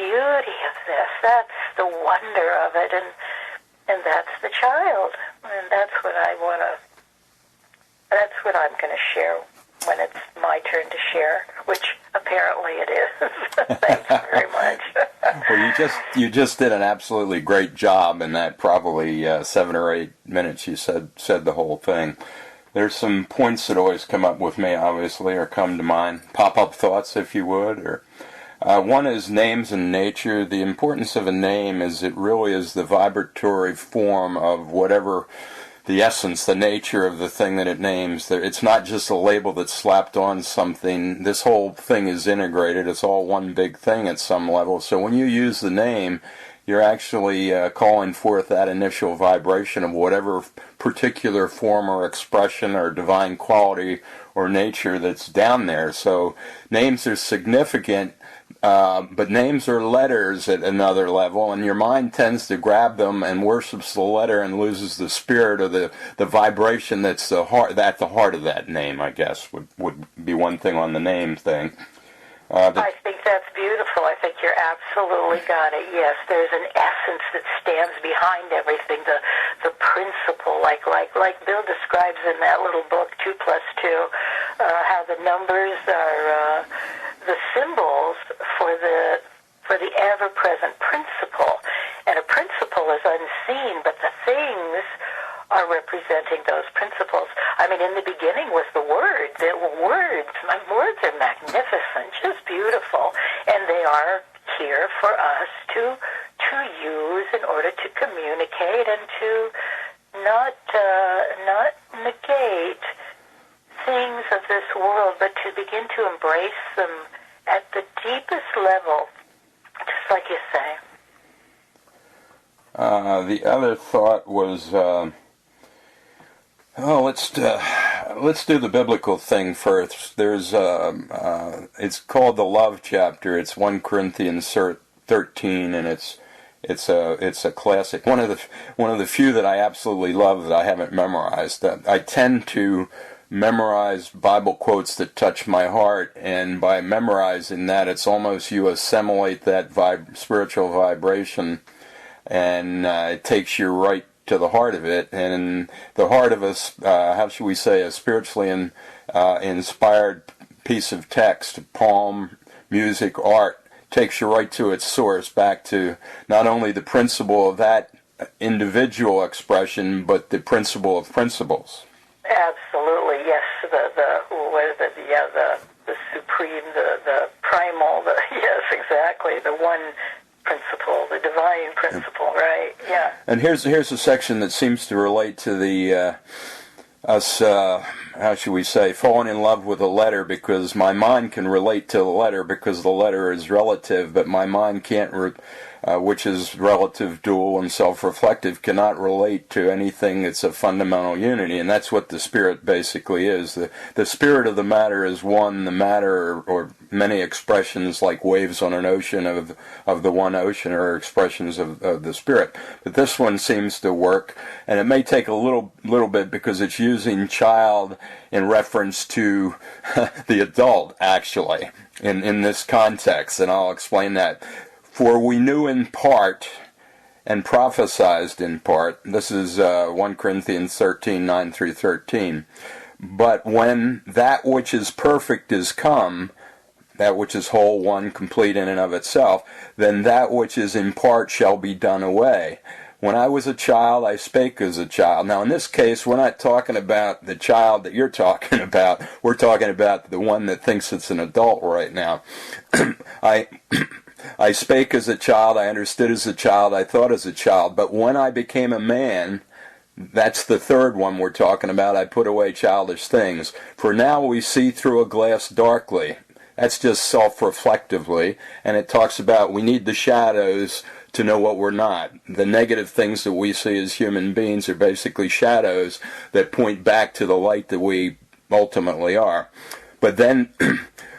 beauty of this. That's the wonder of it, and that's the child, and that's what I'm going to share when it's my turn to share, which apparently it is. Thanks very much. Well, you just did an absolutely great job in that probably 7 or 8 minutes. You said the whole thing. There's some points that always come up with me, obviously, or come to mind. Pop-up thoughts, if you would. Or one is names in nature. The importance of a name is it really is the vibratory form of whatever the essence, the nature of the thing that it names. It's not just a label that's slapped on something. This whole thing is integrated. It's all one big thing at some level. So when you use the name, you're actually calling forth that initial vibration of whatever particular form or expression or divine quality or nature that's down there. So names are significant, but names are letters at another level, and your mind tends to grab them and worships the letter and loses the spirit or the vibration that's at the heart of that name, I guess, would be one thing on the name thing. I think that's beautiful. I think you're absolutely got it. Yes, there's an essence that stands behind everything, the principle, like Bill describes in that little book, 2 + 2, how the numbers are the symbols for the ever-present principle. And a principle is unseen, but the things are representing those principles. I mean, in the beginning was the Word. There were words. My words are magnificent, just beautiful, and they are here for us to use in order to communicate and to not negate things of this world, but to begin to embrace them at the deepest level, just like you say. The other thought was, let's do the biblical thing first. There's it's called the love chapter. It's 1 Corinthians 13, and it's a classic. One of the few that I absolutely love that I haven't memorized. I tend to memorize Bible quotes that touch my heart, and by memorizing that, it's almost you assimilate that spiritual vibration, and it takes you right to the heart of it. And the heart of how should we say, a spiritually inspired piece of text, poem, music, art, takes you right to its source, back to not only the principle of that individual expression, but the principle of principles. Absolutely, yes. The supreme, the primal, yes, exactly, the one principle, the divine principle, right? Yeah. And here's a section that seems to relate to the us. How should we say, falling in love with a letter, because my mind can relate to the letter because the letter is relative, but my mind can't, which is relative, dual, and self-reflective, cannot relate to anything that's a fundamental unity, and that's what the spirit basically is. The spirit of the matter is one. The matter, or many expressions like waves on an ocean of the one ocean, are expressions of the spirit. But this one seems to work, and it may take a little bit because it's using child in reference to the adult, actually, in this context, and I'll explain that. For we knew in part and prophesied in part. This is 1 Corinthians 13, 9 through 13. But when that which is perfect is come, that which is whole, one, complete in and of itself, then that which is in part shall be done away. When I was a child, I spake as a child. Now, in this case, we're not talking about the child that you're talking about. We're talking about the one that thinks it's an adult right now. I spake as a child, I understood as a child, I thought as a child. But when I became a man, that's the third one we're talking about, I put away childish things. For now we see through a glass darkly. That's just self-reflectively. And it talks about we need the shadows to know what we're not. The negative things that we see as human beings are basically shadows that point back to the light that we ultimately are. But then,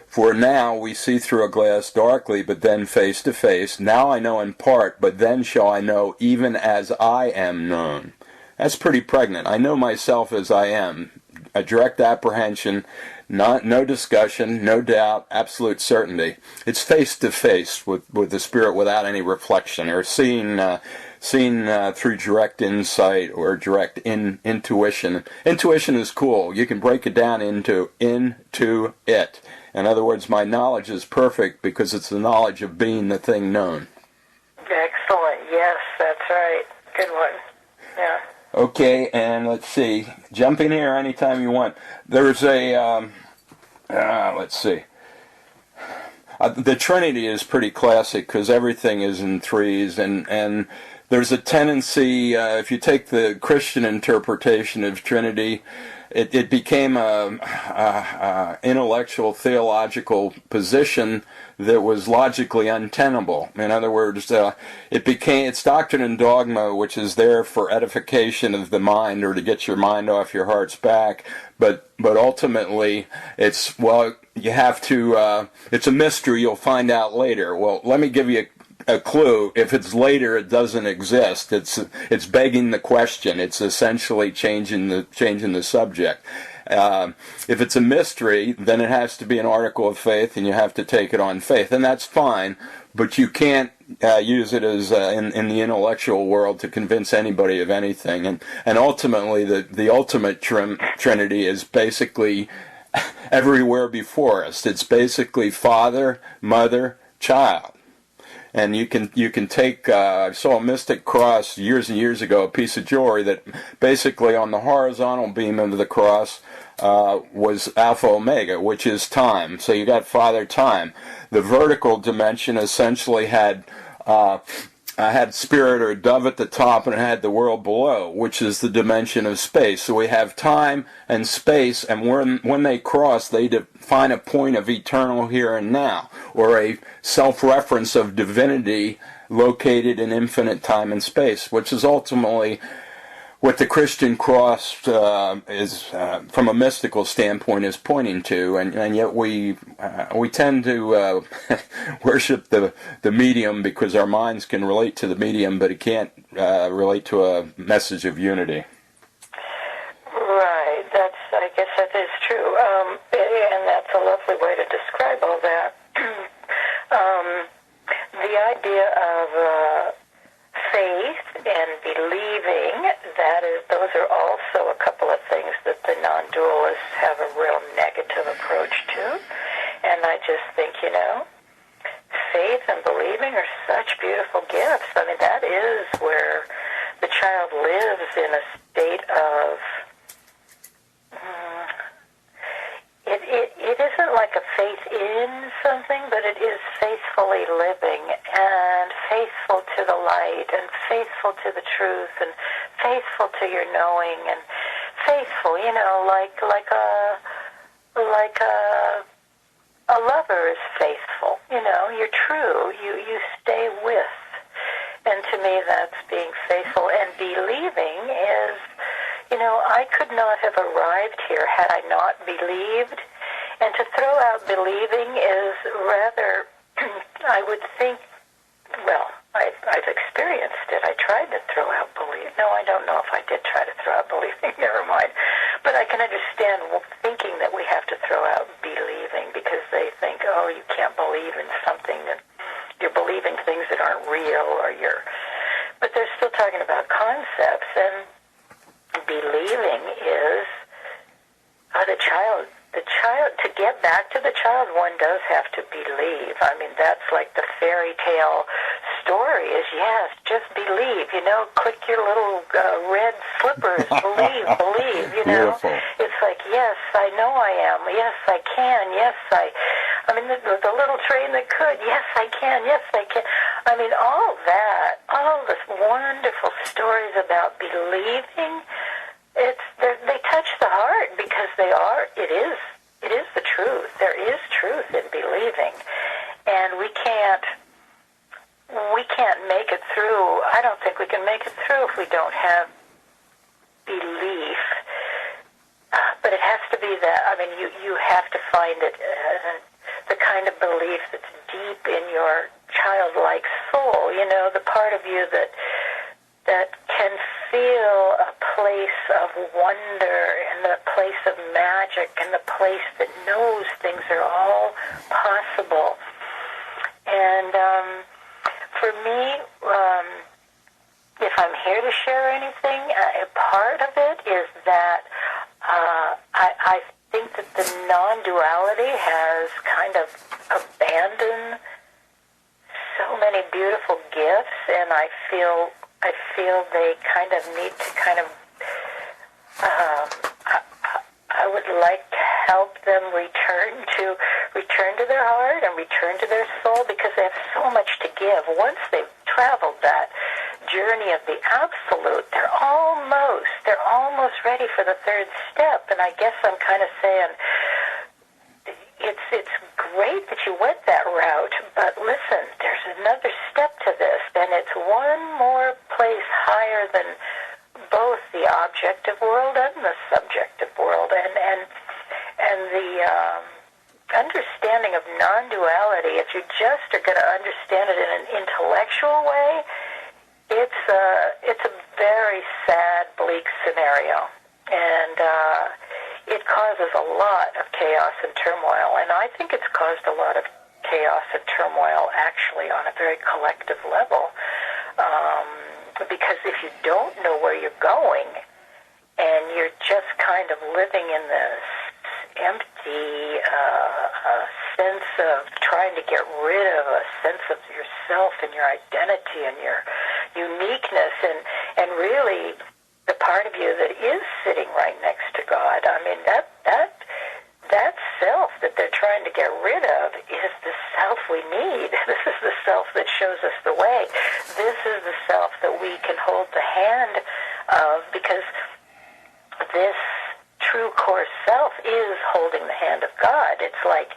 for now we see through a glass darkly, but then face to face. Now I know in part, but then shall I know even as I am known. That's pretty pregnant. I know myself as I am. A direct apprehension, no discussion, no doubt, absolute certainty. It's face to face with the spirit without any reflection or seen through direct insight or direct intuition. Intuition is cool. You can break it down into it. In other words, my knowledge is perfect because it's the knowledge of being the thing known. Excellent. Yes, that's right. Good one. Yeah. Okay, and let's see. Jump in here anytime you want. There's a, let's see. The Trinity is pretty classic because everything is in threes, and there's a tendency, if you take the Christian interpretation of Trinity, it became a intellectual, theological position that was logically untenable. In other words, it's doctrine and dogma, which is there for edification of the mind or to get your mind off your heart's back. But ultimately, it's you have to. It's a mystery. You'll find out later. Well, let me give you a clue. If it's later, it doesn't exist. It's begging the question. It's essentially changing the subject. If it's a mystery, then it has to be an article of faith, and you have to take it on faith, and that's fine. But you can't use it as in the intellectual world to convince anybody of anything. And ultimately, the ultimate Trinity is basically everywhere before us. It's basically Father, Mother, Child. And you can take, I saw a mystic cross years and years ago, a piece of jewelry that basically on the horizontal beam of the cross was Alpha Omega, which is time. So you got Father Time. The vertical dimension essentially had spirit or dove at the top, and it had the world below, which is the dimension of space. So we have time and space, and when they cross, they define a point of eternal here and now, or a self-reference of divinity located in infinite time and space, which is ultimately what the Christian cross is, from a mystical standpoint, is pointing to, and yet we tend to worship the medium because our minds can relate to the medium, but it can't relate to a message of unity. Right. I guess that is true, and that's a lovely way to describe all that. The idea of faith and believing, those are also a couple of things that the non-dualists have a real negative approach to. And I just think, faith and believing are such beautiful gifts. I mean, that is where the child lives in a state of... It isn't like a faith in something, but it is faithfully living and faithful to the light and faithful to the truth and faithful to your knowing and faithful, like a lover is faithful. You're true. You stay with. And to me, that's being faithful. And believing is... I could not have arrived here had I not believed. And to throw out believing is rather, I would think, I've experienced it. I tried to throw out believing. No, I don't know if I did try to throw out believing. Never mind. But I can understand thinking that we have to throw out believing because they think, oh, you can't believe in something, that you're believing things that aren't real, but they're still talking about concepts. And believing is the child, to get back to the child, one does have to believe. I mean, that's like the fairy tale story is, yes, just believe, click your little red slippers, believe, Beautiful. It's like, yes, I know I am, yes, I can, yes, I mean, the little train that could, yes, I can, yes, I can. I mean, all that, all this wonderful stories about believing, they touch the heart because it is the truth. There is truth in believing, and we can't make it through. I don't think we can make it through if we don't have belief. But it has to be that. I mean, you have to find it the kind of belief that's deep in your childlike soul. The part of you that can feel a place of wonder and the place of magic and the place that knows things are all possible. And for me, if I'm here to share anything, a part of it is that I think that the non-duality has kind of abandoned so many beautiful gifts, and I feel they kind of need to kind of, I would like to help them return to their heart and return to their soul, because they have so much to give. Once they've traveled that journey of the absolute, they're almost ready for the third step. And I guess I'm kind of saying, it's great that you went that route, but listen, there's another step to this, and it's one more place higher than both the objective world and the subjective world, and the understanding of non-duality. If you just are going to understand it in an intellectual way, it's a very sad, bleak scenario, and it causes a lot of chaos and turmoil, and I think it's caused a lot of chaos and turmoil actually on a very collective level, because if you don't know where you're going and you're just kind of living in this empty sense of trying to get rid of a sense of yourself and your identity and your uniqueness, and really the part of you that is sitting right next to God, I mean, that self that they're trying to get rid of is the self we need. This is the self that shows us the way. This is the self that we can hold the hand of, because this true core self is holding the hand of God. It's like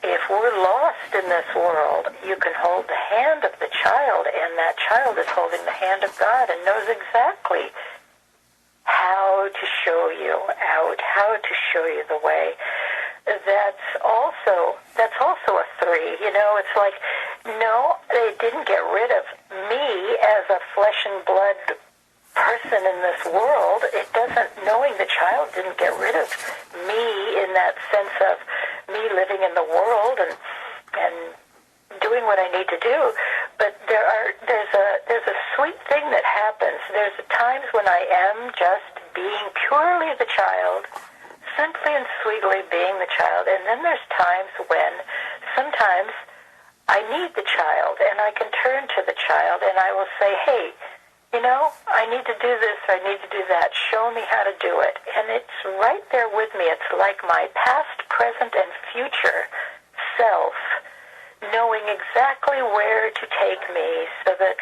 if we're lost in this world, you can hold the hand of the child, and that child is holding the hand of God and knows exactly how to show you out, how to show you the way. That's also a 3. You know, it's like, no, they didn't get rid of me as a flesh and blood person in this world. It doesn't, knowing the child didn't get rid of me in that sense of me living in the world and doing what I need to do. But there's a sweet thing that happens. There's times when I am just being purely the child, simply and sweetly being the child, and then there's times when sometimes I need the child, and I can turn to the child, and I will say, hey, you know, I need to do this, or I need to do that. Show me how to do it. And it's right there with me. It's like my past, present, and future self knowing exactly where to take me so that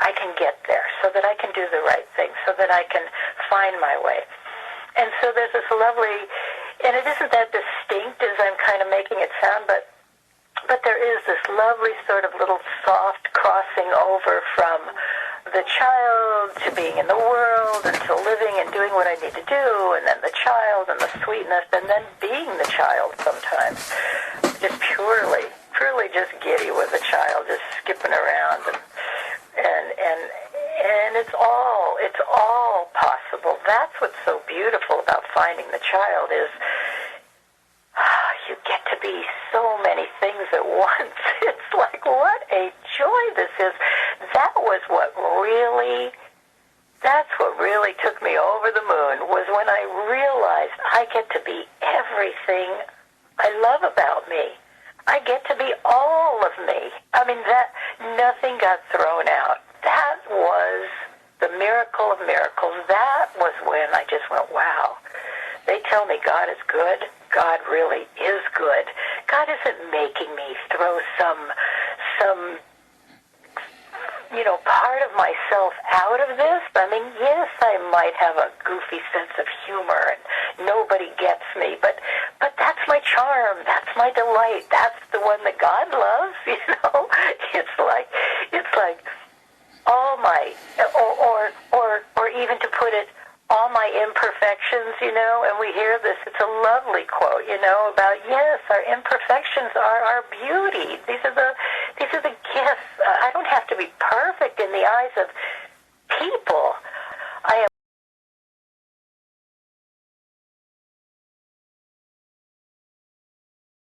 I can get there, so that I can do the right thing, so that I can find my way. And so there's this lovely, and it isn't that distinct as I'm kind of making it sound, but there is this lovely sort of little soft crossing over from the child to being in the world and to living and doing what I need to do, and then the child and the sweetness, and then being the child sometimes, just purely just giddy with the child, just skipping around, and it's all possible. That's what's so beautiful about finding the child is you get to be so many things at once. It's like, what a joy this is. That's what really took me over the moon, was when I realized I get to be everything I love about me. I get to be all of me. I mean, that nothing got thrown out. That was the miracle of miracles. That was when I just went, wow. They tell me God is good. God really is good. God isn't making me throw some part of myself out of this. I mean, yes, I might have a goofy sense of humor and nobody gets me, but that's my charm. That's my delight. That's the one that God loves, you know. It's like all my, or even to put it, all my imperfections, you know, and we hear this, it's a lovely quote, you know, about, yes, our imperfections are our beauty. These are the gifts. I don't have to be perfect in the eyes of